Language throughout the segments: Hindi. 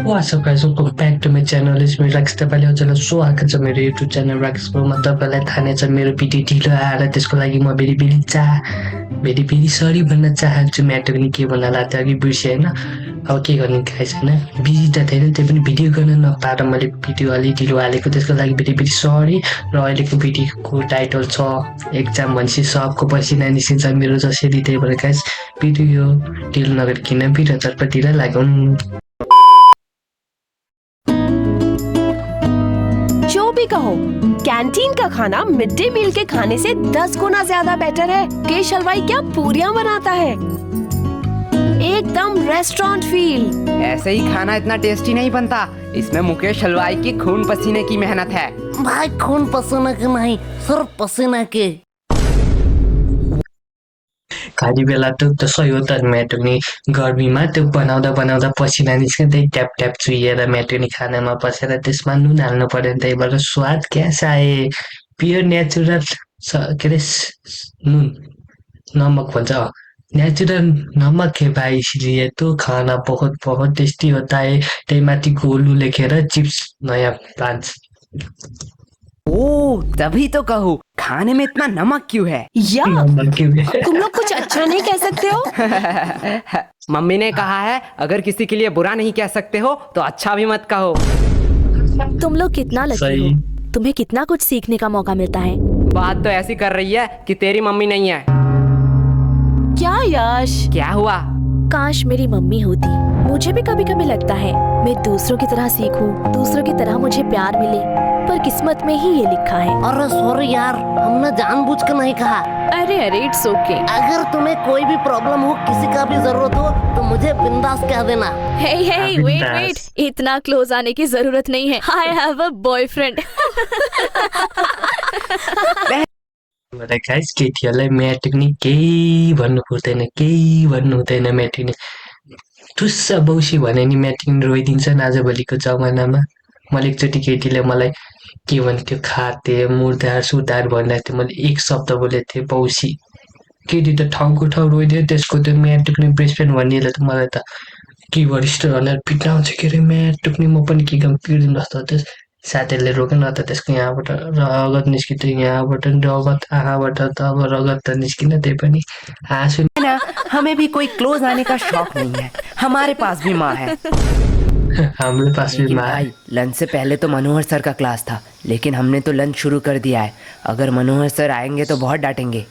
What's up guys, welcome back to my channel. It's me Rex. तपाईँले हजुरलाई स्वागत छ मेरो युट्युब च्यानल रेक्समा। तपाईँलाई थाहा नै छ मेरो भिडियो ढिलो आएर त्यसको लागि म फेरि सरी भन्न चाहन्छु। म्याटर पनि के भन्नु होला त्यो अघि बिर्सेँ होइन। अब के गर्ने गाइस होइन, बिजी त थिएन, त्यो पनि भिडियो गर्न नपाएर मैले भिडियो अलि ढिलो हालेको, त्यसको लागि फेरि सरी। र अहिलेको भिडियोको टाइटल छ एक्जाम भनेपछि सबको पसिना निस्किन्छ मेरो जसरी, त्यही भएर गाइस भिडियो ढिलो नगरिकन भिडियो तर्फतिर लागौँ। जो भी कहो, कैंटीन का खाना मिड डे मील के खाने से 10 गुना ज्यादा बेटर है। केश हलवाई क्या पूरियां बनाता है, एकदम रेस्टोरेंट फील। ऐसे ही खाना इतना टेस्टी नहीं बनता, इसमें मुकेश हलवाई की खून पसीने की मेहनत है। भाई खून पसीने के नहीं, सिर्फ पसीने के। खाने बेला त सही हो त, म्याटोनी गर्मीमा त्यो बनाउँदा पसिना निस्किँदै ट्याप ट्याप चुहिएर म्याटोनी खानामा पसेर त्यसमा नुन हाल्नु पर्यो, त्यही भएर स्वाद क्या आए प्योर नेचुरल के अरे नुन नमक भन्छ, नेचुरल नमक है भाइ, इसलिए तो खाना बहुत बहुत टेस्टी होता है। त्यही माथि गोलु लेखेर चिप्स नयाँ ब्रान्च। ओह तभी तो कहूँ खाने में इतना नमक क्यों है। या नमक क्यों है? तुम लोग कुछ अच्छा नहीं कह सकते हो। मम्मी ने कहा है अगर किसी के लिए बुरा नहीं कह सकते हो तो अच्छा भी मत कहो। तुम लोग कितना लकी सही। हो, तुम्हें कितना कुछ सीखने का मौका मिलता है। बात तो ऐसी कर रही है कि तेरी मम्मी नहीं है। क्या यश, क्या हुआ? काश मेरी मम्मी होती। मुझे भी कभी कभी लगता है मैं दूसरों की तरह सीखूं, दूसरों की तरह मुझे प्यार मिले, पर किस्मत में ही ये लिखा है। अरे सॉरी यार, हमने जानबूझ कर नहीं कहा। अरे अरे इट्स ओके। अगर तुम्हें कोई भी प्रॉब्लम हो, किसी का भी जरूरत हो, तो मुझे बिंदास कह देना। हे हे वेट वेट, इतना क्लोज आने की जरूरत नहीं है। I have a boyfriend. Guys केटीहरूलाई म्याट्रिक नि केही भन्नु हुँदैन म्याट्रिक नि ठुस्स बौसी भने नि म्याट्रिक नि रोइदिन्छन् आजभोलिको जमानामा। मैले एकचोटि केटीले मलाई के भन्थ्यो, खाते मुर्दार सुधार भन्दा थियो, मैले एक शब्द बोलेको थिएँ बौसी, केटी त ठाउँको ठाउँ रोइदियो। त्यसको त्यो म्याट्रिक नि बेस्ट फ्रेन्ड भन्नेले त मलाई त के वरिष्ठ भनेर पिट्नाउँछ, के अरे म्याट्रिक नि म पनि के काम पिर्दिनु जस्तो त्यस साथीहरूले रोक्यो न त, त्यसको यहाँबाट रगत निस्किँदै, यहाँबाट रगत, आँखाबाट त अब रगत त निस्किन, त्यही पनि आँसु। ना हमें भी कोई क्लोज आने का शौक नहीं है, हमारे पास भी माँ है। हाम्रो पास भी लेकिन माँ है। भाई लंच से पहले तो मनोहर सर का क्लास था, लेकिन हमने तो लंच शुरू कर दिया है। अगर मनोहर सर आएंगे तो बहुत डांटेंगे।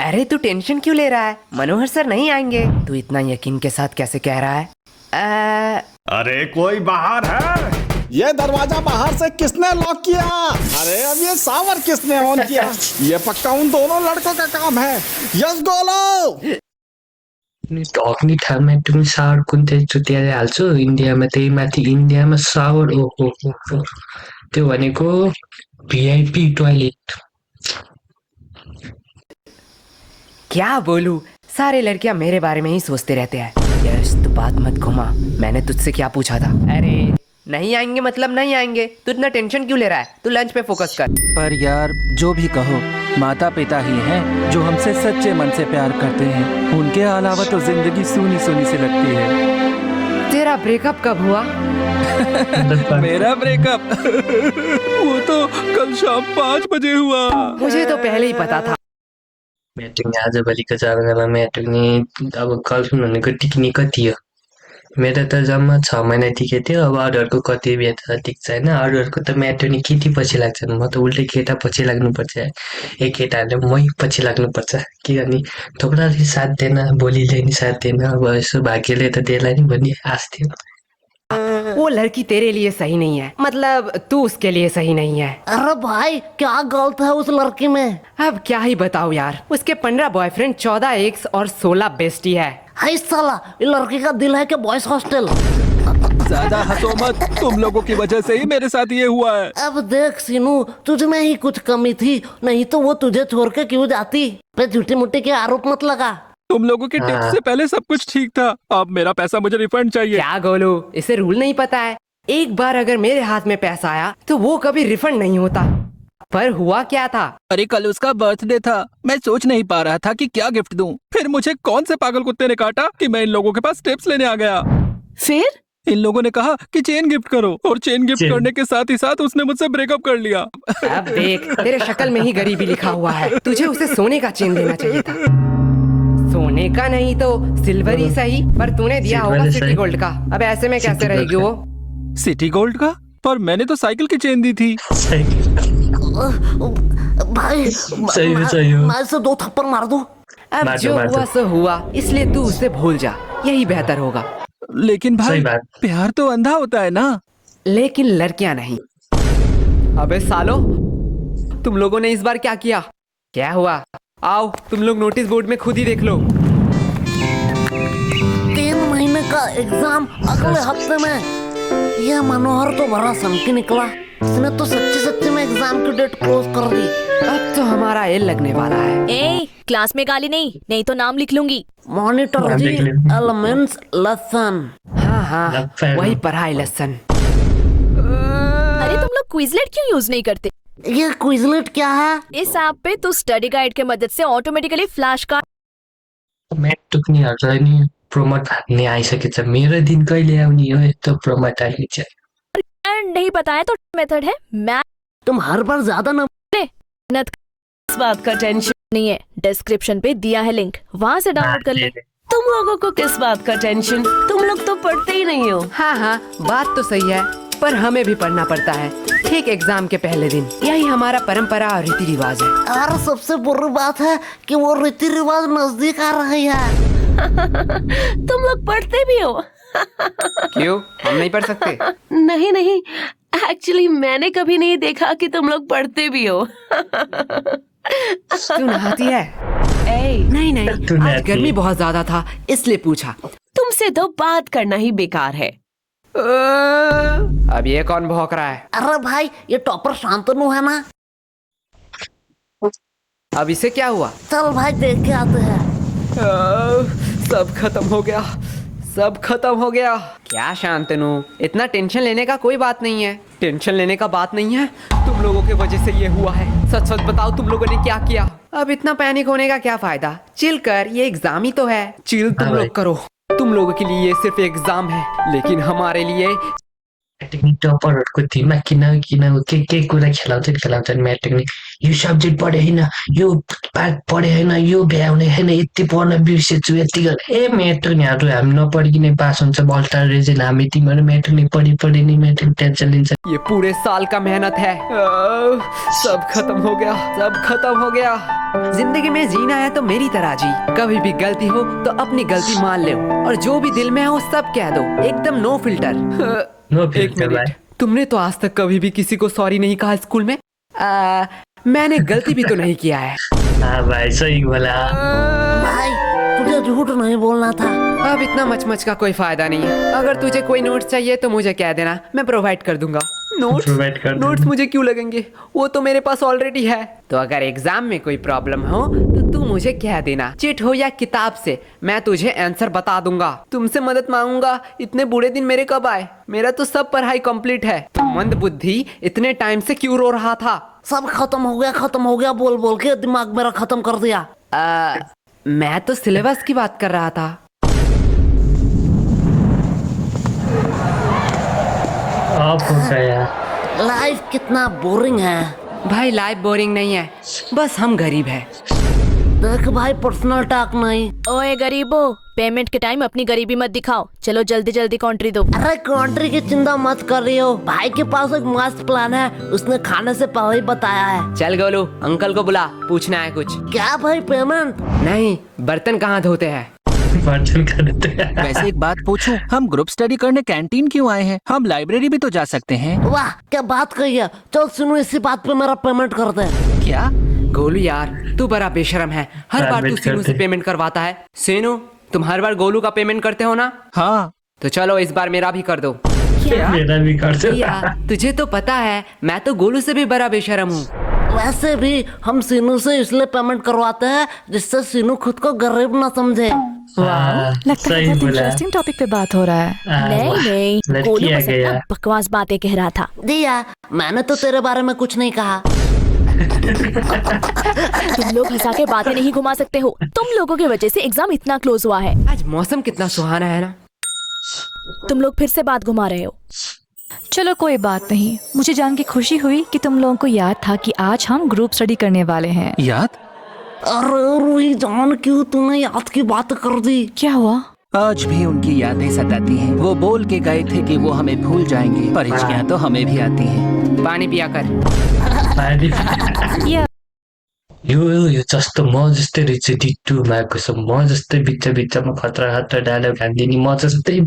अरे तू टेंशन क्यों ले रहा है, मनोहर सर नहीं आएंगे। तू इतना यकीन के साथ कैसे कह रहा है? अरे कोई बाहर है? ये दरवाजा बाहर से किसने लॉक किया? अरे अब ये सावर किसने ऑन किया? ये पक्का उन दोनों लड़कों का काम है। यस गोलो। ढक्ने ठाउँमा तुम सावर कुन चाहिँ चुतियाले हाल्छु इन्डियामा, त्यही माथि इन्डियामा सावर। ओहो त्यो भनेको भिआइपी टोयलेट। क्या बोलूं, सारे लड़कियां मेरे बारे में ही सोचते रहते हैं। यश तू बात मत घुमा, मैंने तुझसे क्या पूछा था? अरे नहीं आएंगे मतलब नहीं आएंगे, तू इतना टेंशन क्यों ले रहा है? तू लंच पे फोकस कर। पर यार जो भी कहो, माता पिता ही हैं जो हमसे सच्चे मन से प्यार करते हैं। उनके अलावा तो जिंदगी सूनी सूनी सी लगती है। तेरा ब्रेकअप कब हुआ? मेरा ब्रेकअप वो तो कल शाम 5 बजे हुआ। मुझे तो पहले ही पता था। म्याट्रिक आजभोलिको जमानामा म्याट्रिक नि अब गर्लफ्रेन्ड भनेको टिक्ने कति हो? मेरो त जम्मा 6 महिना टिकेको थियो। अब अरूहरूको कति बेला टिक्छ होइन, अरूहरूको त म्याट्रिक नि केटी पछि लाग्छन्, म त उल्टै केटा पछि लाग्नुपर्छ। एक केटाहरूले मै पछि लाग्नुपर्छ, किनभने थोप्राले साथ दिएन, बोलीले नि साथ दिएन, अब यसो भाग्यले त दिएला नि भन्ने आश थियो। वो लड़की तेरे लिए सही नहीं है, मतलब तू उसके लिए सही नहीं है। अरे भाई क्या गलत है उस लड़की में? अब क्या ही बताऊं यार, उसके 15 बॉयफ्रेंड, 14 एक्स और 16 बेस्टी है। हाय साला, ये लड़की का दिल है कि बॉयज हॉस्टल। ज्यादा हंसो मत, तुम लोगों की वजह से ही मेरे साथ ये हुआ है। अब देख सीनू, तुझ में ही कुछ कमी थी, नहीं तो वो तुझे छोड़ के क्यों जाती? पे झूठी मुट्ठी के आरोप मत लगा। तुम लोगों के टिप्स से पहले सब कुछ ठीक था, अब मेरा पैसा मुझे रिफंड चाहिए। क्या गोलू, इसे रूल नहीं पता है? एक बार अगर मेरे हाथ में पैसा आया तो वो कभी रिफंड नहीं होता। पर हुआ क्या था? अरे कल उसका बर्थडे था, मैं सोच नहीं पा रहा था कि क्या गिफ्ट दूं। फिर मुझे कौन से पागल कुत्ते ने काटा कि मैं इन लोगों के पास टिप्स लेने आ गया। फिर इन लोगों ने कहा कि चेन गिफ्ट करो और चेन गिफ्ट चेन। करने के साथ ही साथ उसने मुझसे ब्रेकअप कर लिया। अब देख, तेरे शक्ल में ही गरीबी लिखा हुआ है। तुझे उसे सोने का चेन देना चाहिए था। सोने का नहीं तो सिल्वर ही सही, पर तूने दिया सिल्वर होगा ही सिटी सही। गोल्ड का। अब ऐसे में कैसे सिटी रहेगी गोल्ड वो? सिटी गोल्ड का? पर मैंने तो साइकिल की चेन दी थी। भाई सही है, सही हो। मैं इसे 2 थप्पड़ मार दूं। अब मार दो, जो मार दो। हुआ सो हुआ, इसलिए तू उसे भूल जा, यही बेहतर होगा। लेकिन भाई सही बात। प्यार तो अंधा होता है ना। लेकिन लड़कियां नहीं। अबे सालो, तुम लोगों ने इस बार क्या किया? क्या हुआ? आओ, तुम लोग नोटिस बोर्ड में खुद ही देख लो। 3 महीने का एग्जाम अगले हफ्ते में। यह मनोहर तो बड़ा समकी निकला। उसने तो सच्ची में एग्जाम की डेट क्लोज कर दी। अब तो हमारा एल लगने वाला है। ए, क्लास में गाली नहीं तो नाम लिख लूंगी। मॉनिटर नाम जी, लिख ले। Elements lesson. हाँ हाँ, लगता है। वही पढ़ाई लेसन। अरे तुम लोग क्विजलेट क्यों यूज नहीं करते? ये क्विजलेट क्या है? इस ऐप पे तू स्टडी गाइड के मदद से ऑटोमेटिकली फ्लैश कार्ड म्याटुक्नेहरूलाई नि प्रोमोट भाग्ने आइसकेछ। मेरो दिन कहिले आउने हो यस्तो प्रोमोट आइले चाहिँ। नहीं पता है तो मेथड है मैथ। तुम हर बार ज्यादा न इस बात का टेंशन नहीं है, डिस्क्रिप्शन पे दिया है लिंक, वहाँ से डाउनलोड कर ले। तुम लोगों को किस बात का टेंशन? तुम लोग तो पढ़ते ही नहीं हो। हाँ हाँ, बात तो सही है, पर हमें भी पढ़ना पड़ता है, ठीक एग्जाम के पहले दिन। यही हमारा परंपरा और रीति रिवाज है। और सबसे बुरी बात है कि वो रीति रिवाज नजदीक आ रही है। तुम लोग पढ़ते भी हो? क्यों, हम नहीं पढ़ सकते? नहीं, एक्चुअली मैंने कभी नहीं देखा कि तुम लोग पढ़ते भी हो। तू नहाती है? नहीं नहीं, तू आज नहाती गर्मी है। बहुत ज्यादा था, इसलिए पूछा। तुमसे तो बात करना ही बेकार है। अब ये कौन भौंक रहा है? अरे भाई, ये टॉपर शांतनु है ना? अब इसे क्या हुआ? चल भाई देख के आते हैं। सब खत्म हो गया, सब खत्म हो गया। क्या शांतनु, इतना टेंशन लेने का कोई बात नहीं है। टेंशन लेने का बात नहीं है, तुम लोगों के वजह से ये हुआ है। सच सच बताओ, तुम लोगों ने क्या किया? अब इतना पैनिक होने का क्या फायदा? चिल कर, ये एग्जाम ही तो है। चिल तुम हाँ भाई। लोग करो। तुम लोगों के लिए ये सिर्फ एग्जाम है, लेकिन हमारे लिए टेक्निक टपरहरूको टिममा के कुरा खेलाउँछन् म्याटेक्निक। यो सब्जेक्ट पढे होइन, यो पार्ट पढे होइन, यो भ्याउने होइन, यति पढ्न बिर्सेछु, यति ए म्याट्रिकहरू हामी नपढिकन पास हुन्छ। अल्टर रिजल्ट हामी तिमीहरू म्याट्रिक पढी नै म्याट्रिक टेन्सन लिन्छ। ये पूरे साल का मेहनत है। सब खत्म हो गया, सब खत्म हो गया। जिंदगी में जीना है तो मेरी तरह जी। कभी भी गलती हो तो अपनी गलती मान लो, और जो भी दिल में हो सब कह दो, एकदम नो फिल्टर। नो एक फिल्टर मिनट, भाई। तुमने तो आज तक कभी भी किसी को सॉरी नहीं कहा स्कूल में? मैंने गलती भी तो नहीं किया है। हाँ भाई, सही बोला। भाई तुझे झूठ नहीं बोलना था। अब इतना मच का कोई फायदा नहीं है। अगर तुझे कोई नोट्स चाहिए तो मुझे कह देना, मैं प्रोवाइड कर दूंगा। Provide कर दूंगा। नोट्स मुझे क्यों लगेंगे, वो तो मेरे पास ऑलरेडी है। तो अगर एग्जाम में कोई प्रॉब्लम हो तो तू मुझे कह देना, चिट हो या किताब से, मैं तुझे आंसर बता दूंगा। तुमसे मदद मांगूंगा, इतने बुरे दिन मेरे कब आए? मेरा तो सब पढ़ाई कंप्लीट है। तो मंद बुद्धि इतने टाइम से क्यों रो रहा था? सब खत्म हो गया बोल बोल के दिमाग मेरा खत्म कर दिया। मैं तो सिलेबस की बात कर रहा था। ऑफ हो गया। लाइफ कितना बोरिंग है। भाई लाइफ बोरिंग नहीं है, बस हम गरीब हैं। देख भाई, पर्सनल टॉक नहीं। ओए गरीबो, पेमेंट के टाइम अपनी गरीबी मत दिखाओ। चलो जल्दी जल्दी कंट्री दो। अरे कंट्री की चिंता मत कर रही हो, भाई के पास एक मस्त प्लान है, उसने खाने से पहले ही बताया है। चल गोलू, अंकल को बुला, पूछना है कुछ। क्या भाई, पेमेंट? नहीं, बर्तन कहाँ धोते हैं? बर्तन करते हैं। वैसे एक बात पूछूं, हम ग्रुप स्टडी करने कैंटीन क्यों आए हैं? हम लाइब्रेरी भी तो जा सकते हैं। वाह क्या बात कही है। चल सुनो, इसी बात पे मेरा पेमेंट कर दे। क्या? गोलू यार, तू बड़ा बेशरम है। हर बार तू पेमेंट सीनू से करते। पेमेंट करवाता है। सीनू, तुम हर बार गोलू का पेमेंट करते हो ना? हाँ। तो चलो इस बार मेरा भी कर दो। मेरा भी करते। भैया, तुझे तो पता है मैं तो गोलू से भी बड़ा बेशरम हूँ। वैसे भी हम सीनू से इसलिए पेमेंट करवाते हैं जिससे सीनू खुद को गरीब ना समझे। लगता है सही बहुत बोला। इंटरेस्टिंग टॉपिक पे बात हो रहा है। नहीं, लड़की गोलू आ बस गया। अपना बकवास बातें कह रहा था। दिया, मैंने तो तेरे बारे में कुछ नहीं कहा। तुम लोग हंसा के बातें नहीं घुमा सकते हो। तुम लोगों की वजह से एग्जाम इतना क्लोज हुआ है। आज मौसम कितना सुहाना है ना। तुम लोग फिर से बात घुमा रहे हो। चलो कोई बात नहीं, मुझे जान के खुशी हुई कि तुम लोगों को याद था कि आज हम ग्रुप स्टडी करने वाले हैं। याद? अरे रूही जान, क्यों तूने याद की बात कर दी? क्या हुआ? आज भी उनकी यादें सताती हैं। वो बोल के गए थे कि वो हमें भूल जाएंगे, पर हिचकियां तो हमें भी आती हैं। पानी पिया कर। यो जस्तो म जस्तै रहेछ डिटोमा कसम। म जस्तै बिचमा खतरा डायलॉग हान्दिनी म जस्तै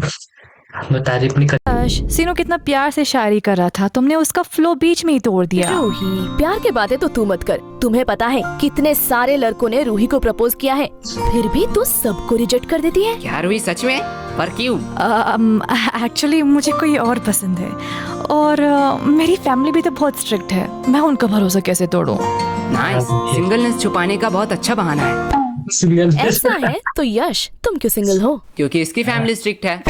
हाम्रो तारिफ पनि यश, सीनो कितना प्यार से शायरी कर रहा था, तुमने उसका फ्लो बीच में ही तोड़ दिया। रूही, प्यार के बातें तो तू मत कर। तुम्हें पता है कितने सारे लड़कों ने रूही को प्रपोज किया है, फिर भी तू सबको रिजेक्ट कर देती है। क्या रूही, सच में? पर क्यों? एक्चुअली मुझे कोई और पसंद है, और मेरी फैमिली भी तो बहुत स्ट्रिक्ट है। मैं उनका भरोसा कैसे तोड़ूं? नाइस, सिंगलनेस छुपाने का बहुत अच्छा बहाना है। ऐसा है तो यश, तुम क्यों सिंगल हो? क्योंकि इसकी फैमिली स्ट्रिक्ट है।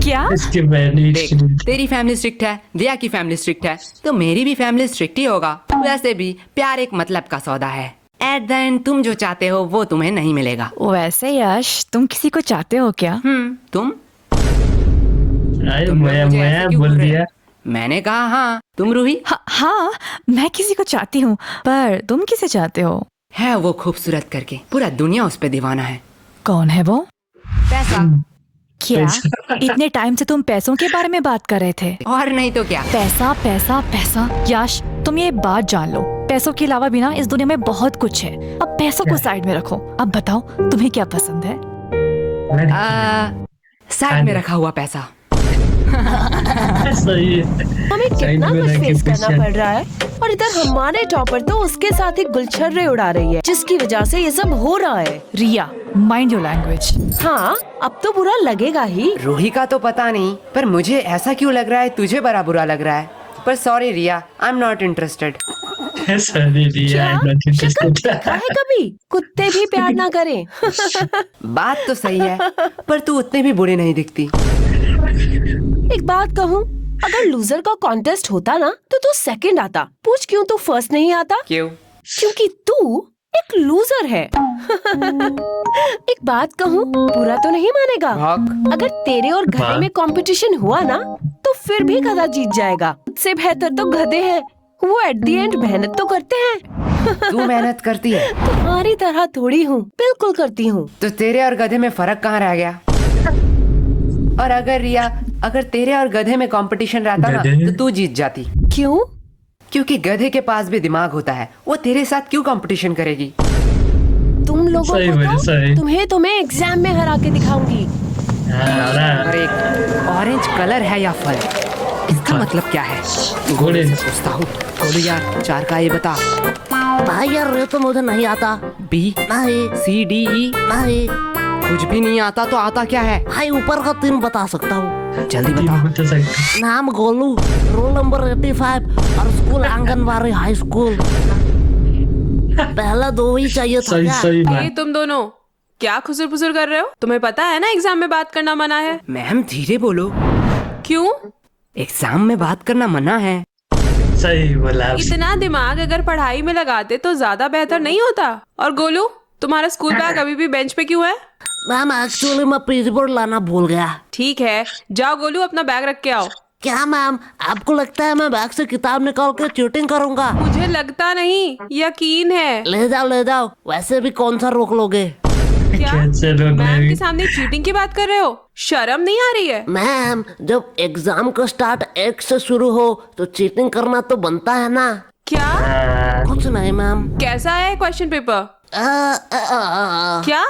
क्या? देख, तेरी फैमिली स्ट्रिक्ट है, दिया की फैमिली स्ट्रिक्ट है, तो मेरी भी फैमिली स्ट्रिक्ट ही होगा। वैसे भी प्यार एक मतलब का सौदा है। एट द एंड तुम जो चाहते हो वो तुम्हें नहीं मिलेगा। वैसे यश, तुम किसी को चाहते हो क्या? तुम आयो तुम लोग मया मुझे मया ऐसे क्यों बोल बोल रहे दिया। हो? मैंने कहा हाँ। तुम रूही? हाँ, मैं किसी को चाहती हूँ, पर तुम किसे चाहते हो? है वो खूबसूरत करके, पूरा दुनिया उस पे दीवाना है। कौन है वो? पैसा। क्या? इतने टाइम से तुम पैसों के बारे में बात कर रहे थे। और नहीं तो क्या। पैसा पैसा पैसा। यश, तुम ये बात जान लो, पैसों के अलावा भी ना इस दुनिया में बहुत कुछ है। अब पैसों को साइड में रखो। अब बताओ तुम्हें क्या पसंद है? साइड में रखा हुआ पैसा। सही है। हमें कितना कुछ फेस करना पड़ रहा है, और इधर हमारे टॉपर तो उसके साथ ही गुलछर्रे उड़ा रही है, जिसकी वजह से ये सब हो रहा है। रिया, माइंड योर लैंग्वेज। हाँ, अब तो बुरा लगेगा ही। रूही का तो पता नहीं, पर मुझे ऐसा क्यों लग रहा है तुझे बड़ा बुरा लग रहा है। पर sorry Riya, I am not interested. Sorry Riya, I'm not interested। देखा है कभी कुत्ते भी प्यार ना करें। बात तो सही है, पर तू उतने भी बुरे नहीं दिखती। एक बात कहूँ, अगर लूजर का कॉन्टेस्ट होता ना तो तू सेकंड आता। पूछ क्यों तू फर्स्ट नहीं आता? क्यों? क्योंकि तू एक लूजर है। एक बात कहूँ, बुरा तो नहीं मानेगा। भौंक। अगर तेरे और गधे में कंपटीशन हुआ ना तो फिर भी गधा जीत जाएगा। उससे बेहतर तो गधे हैं, वो एट दी एंड मेहनत तो करते हैं। तू मेहनत करती है? तुम्हारी तरह थोड़ी हूँ, बिल्कुल करती हूँ। तो तेरे और गधे में फर्क कहाँ रह गया? और अगर रिया, अगर तेरे और गधे में कंपटीशन रहता ना तो तू जीत जाती। क्यों? क्योंकि गधे के पास भी दिमाग होता है, वो तेरे साथ क्यों कंपटीशन करेगी? तुम लोगों सही को बोली, तो सही। तुम्हें एग्जाम में हरा के दिखाऊंगी। अरे ऑरेंज कलर है या फल, इसका मतलब क्या है? घोड़े पूछता हूँ। बोलो यार, चार का ये बता। भाई यार, ये तो मुझे नहीं आता। बी नहीं सी डी ई? नहीं कुछ भी नहीं आता तो आता क्या है? भाई, ऊपर का 3 बता सकता हूँ। जल्दी बता। बता सकते। नाम गोलू, रोल नंबर 85 और स्कूल आंगनबाड़ी हाई स्कूल। पहला 2 ही चाहिए था सही क्या? सही ये बात। तुम दोनों क्या खुसुर फुसुर कर रहे हो? तुम्हें पता है ना एग्जाम में बात करना मना है। मैम धीरे बोलो। क्यों? एग्जाम में बात करना मना है। सही बोला। इतना दिमाग अगर पढ़ाई में लगाते तो ज्यादा बेहतर नहीं होता। और गोलू, तुम्हारा स्कूल बैग अभी भी बेंच पे क्यों है? मैम एक्चुअली मैं पेज बोर्ड लाना भूल गया। ठीक है, जाओ गोलू अपना बैग रख के आओ। क्या मैम, आपको लगता है मैं बैग से किताब निकाल के चीटिंग करूंगा? मुझे लगता नहीं, यकीन है। ले जाओ, वैसे भी कौन सा रोक लोगे? क्या कैसे लोग मैम नहीं? के सामने चीटिंग की बात कर रहे हो? शर्म नहीं आ रही है? मैम, जब एग्जाम का स्टार्ट 1 से शुरू हो तो चीटिंग करना तो बनता है ना। क्या? कुछ नहीं मैम। कैसा है क्वेश्चन पेपर? क्या?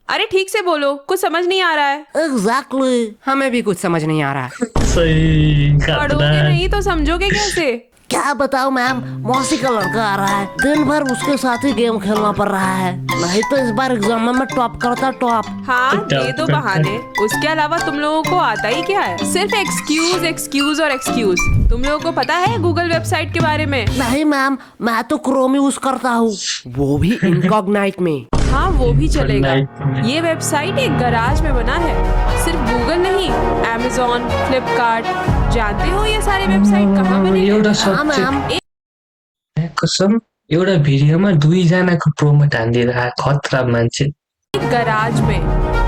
अरे ठीक से बोलो, कुछ समझ नहीं आ रहा है। एग्जैक्टली। हमें भी कुछ समझ नहीं आ रहा है। सही पढ़ोगे नहीं तो समझोगे कैसे? क्या बताओ मैम, मौसी का लड़का आ रहा है, दिन भर उसके साथ ही गेम खेलना पड़ रहा है। नहीं तो इस बार एग्जाम में मैं टॉप करता टॉप। हाँ, ये तो बहाने। उसके अलावा तुम लोगों को आता ही क्या है? सिर्फ एक्सक्यूज एक्सक्यूज और एक्सक्यूज। तुम लोगों को पता है गूगल वेबसाइट के बारे में? नहीं मैम, मैं तो क्रोम यूज करता हूँ। वो भी इनकॉग्नाइट में। हाँ, वो भी चलेगा। ये वेबसाइट एक गराज में बना है। सिर्फ गूगल नहीं, Amazon, फ्लिपकार्ट, जानते हो ये सारे वेबसाइट कहाँ बने हैं? एउटा हाँ सब्जेक्ट मैम। कसम एउटा भिडियोमा 2 जनाको प्रोमोट हानिदिएर खतरा मान्छे। एक गराज में।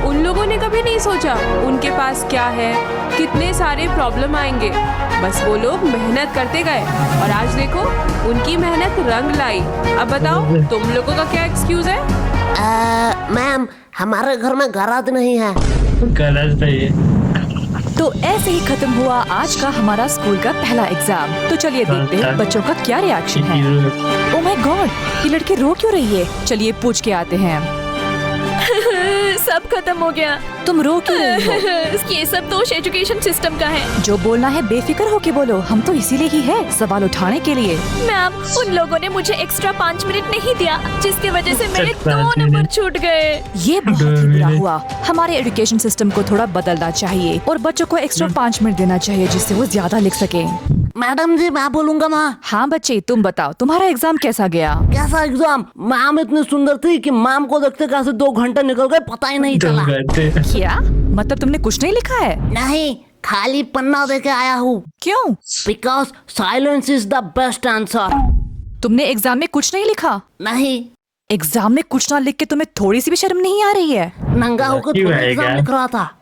उन लोगों ने कभी भी नहीं सोचा उनके पास क्या है, कितने सारे प्रॉब्लम आएंगे। बस वो लोग मेहनत करते गए और आज देखो उनकी मेहनत रंग लाई। अब बताओ तुम लोगों का क्या एक्सक्यूज है? मैम, हमारे घर में गराज नहीं है। गलत है ये। तो ऐसे ही खत्म हुआ आज का हमारा स्कूल का पहला एग्जाम। तो चलिए देखते हैं बच्चों का क्या रिएक्शन है। ओह माय गॉड, ये लड़की रो क्यों रही है? चलिए पूछ के आते हैं। सब खत्म हो गया। तुम रो क्यों रही हो? ये सब दोष एजुकेशन सिस्टम का है। जो बोलना है बेफिक्र होके बोलो, हम तो इसीलिए ही है सवाल उठाने के लिए। मैम, उन लोगों ने मुझे एक्स्ट्रा 5 मिनट नहीं दिया, जिसकी वजह से मेरे सिर्फ 5 2 नंबर छूट गए। ये बहुत ही बुरा हुआ। हमारे एजुकेशन सिस्टम को थोड़ा बदलना चाहिए और बच्चों को एक्स्ट्रा 5 मिनट देना चाहिए जिससे वो ज्यादा लिख सके। मैडम जी, मैं बोलूंगा ना। हाँ बच्चे, तुम बताओ तुम्हारा एग्जाम कैसा गया? कैसा एग्जाम? मैम इतनी सुंदर थी कि मैम को देखते कैसे 2 घंटे निकल गए पता ही नहीं चला। क्या मतलब तुमने कुछ नहीं लिखा है? नहीं, खाली पन्ना देके आया हूँ। क्यों? Because silence is the best answer. तुमने एग्जाम में कुछ नहीं लिखा? नहीं, एग्जाम में कुछ ना लिख के तुम्हें थोड़ी सी भी शर्म नहीं आ रही है? नंगा होकर क्यों थोड़ा आएगा? एग्जाम लिख रहा था।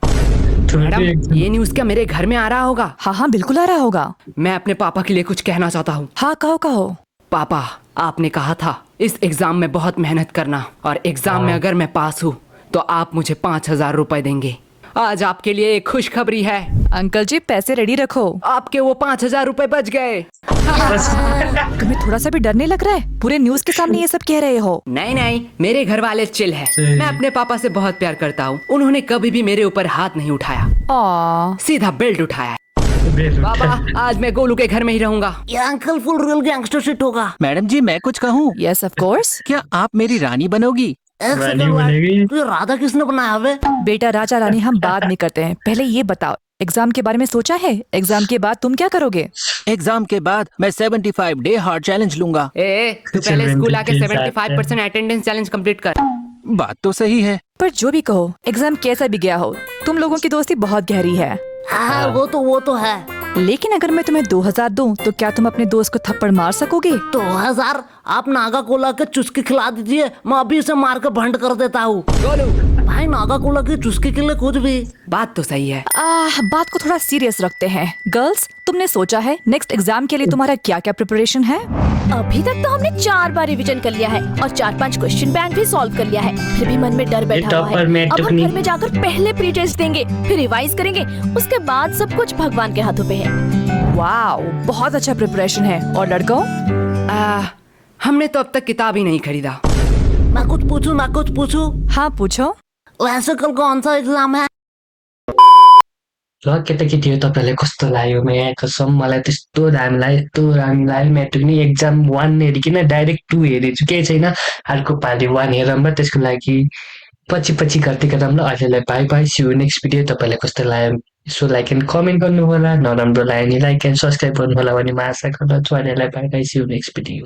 मैडम, ये न्यूज़ क्या मेरे घर में आ रहा होगा? हाँ हाँ बिल्कुल आ रहा होगा। मैं अपने पापा के लिए कुछ कहना चाहता हूँ। हाँ कहो कहो। पापा, आपने कहा था इस एग्जाम में बहुत मेहनत करना और एग्जाम में अगर मैं पास हूँ तो आप मुझे 5,000 रुपए देंगे। आज आपके लिए एक खुशखबरी है। अंकल जी पैसे रेडी रखो। आपके वो 5,000 रुपए बच गए। तुम्हें थोड़ा सा भी डर नहीं लग रहा है? पूरे न्यूज के सामने ये सब कह रहे हो। नहीं नहीं, मेरे घर वाले चिल है। मैं अपने पापा से बहुत प्यार करता हूँ। उन्होंने कभी भी मेरे ऊपर हाथ नहीं उठाया, आ, सीधा बेल्ट उठाया। पापा, आज मैं गोलू के घर में ही रहूंगा। ये uncle full real gangster shit होगा। मैडम जी, मैं कुछ कहूँ? Yes of course. क्या आप मेरी रानी बनोगी? एक रानी सेकंड बनेगी। वाइफ, तो ये राधा किसने बनाया वे? बेटा, राजा रानी हम बाद में करते हैं, पहले ये बताओ एग्जाम के बारे में सोचा है? एग्जाम के बाद तुम क्या करोगे? एग्जाम के बाद मैं 75 डे हार्ड चैलेंज लूंगा। तू पहले स्कूल आके 75% अटेंडेंस चैलेंज कंप्लीट कर। बात तो सही है। पर जो भी कहो, एग्जाम कैसा भी गया हो, तुम लोगों की दोस्ती बहुत गहरी है। हाँ, वो तो है। लेकिन अगर मैं तुम्हें 2,000 दूं तो क्या तुम अपने दोस्त को थप्पड़ मार सकोगे? 2000? आप नागा कोला के चुस्की खिला दीजिए, मैं अभी इसे मार के भंड कर देता हूँ। गोलू, भाई, नागा कोला की चुस्की के लिए कुछ भी। बात तो सही है। बात को थोड़ा सीरियस रखते हैं। गर्ल्स, तुमने सोचा है नेक्स्ट एग्जाम के लिए तुम्हारा क्या क्या प्रिपरेशन है? अभी तक तो हमने 4 बार रिवीजन कर लिया है और 4-5 क्वेश्चन बैंक भी सॉल्व कर लिया है। फिर भी मन में डर बैठा हुआ है। अब हम घर में जाकर पहले प्री टेस्ट देंगे, फिर रिवाइज करेंगे, उसके बाद सब कुछ भगवान के हाथों पे है। वाओ, बहुत अच्छा प्रिपरेशन है। और लड़कों? हमने तो अब तक किताब ही नहीं खरीदा। मैं कुछ पूछूं? हाँ पूछो। वैसे कल कौन सा एग्जाम है? ल केटाकेटी हो, तपाईँलाई कस्तो लाग्यो? मैं कसम मलाई त्यस्तो दामी लाग्यो। म्याट्रिक नि एक्जाम 1 हेरिकन डाइरेक्ट 2 हेरेछु, केही छैन। अर्को पालि 1 हेरौँ र त्यसको लागि पछि गर्दै गरौँ ल। अहिलेलाई bye bye, see you next video. तपाईँलाई कस्तो लाग्यो यसो लाइक एन्ड कमेन्ट गर्नु होला, नराम्रो लाग्यो भने लाइक एन्ड सब्सक्राइब गर्नु होला भन्ने म आशा गर्दछु। अहिलेलाई bye bye, see you next video.